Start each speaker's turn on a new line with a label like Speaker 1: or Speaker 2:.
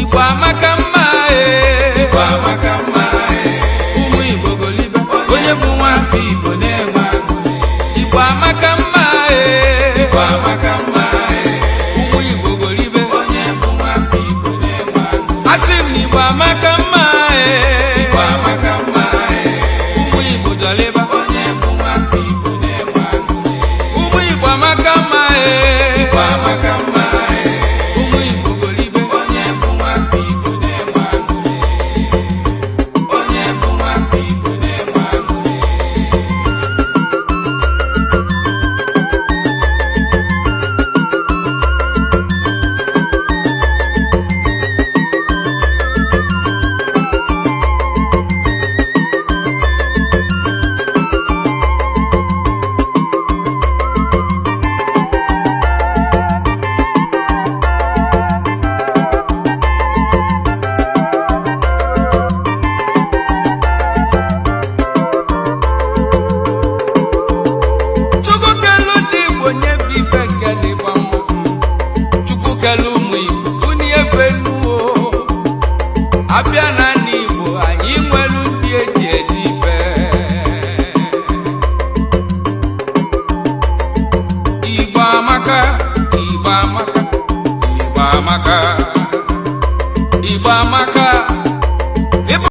Speaker 1: Igbo amaka mma Igbo amaka mma ụmụ Igbo golibe onye bụ nwa afọ Igbo na-enwe aṅụrị Igbo amaka mma Igbo amaka mma ụmụ Igbo golibe onye bụ nwa afọ Igbo na-enwe aṅụrị asị m na Igbo amaka mma Igbo amaka mma ụmụ Igbo jọlịba onye bụ nwa afọ Igbo na-enwe aṅụrị ụmụ Igbo amaka mma Igbo amaka mma ụmụ Igbo golibe onye bụ nwa afọ Igbo na-enwe aṅụrị onye bụ nwa afọ Igbo na-enwe aṅụrị abịa na n'Igbo anyị nwere ndị eji eji ife Igbo amaka Igbo amaka Igbo amaka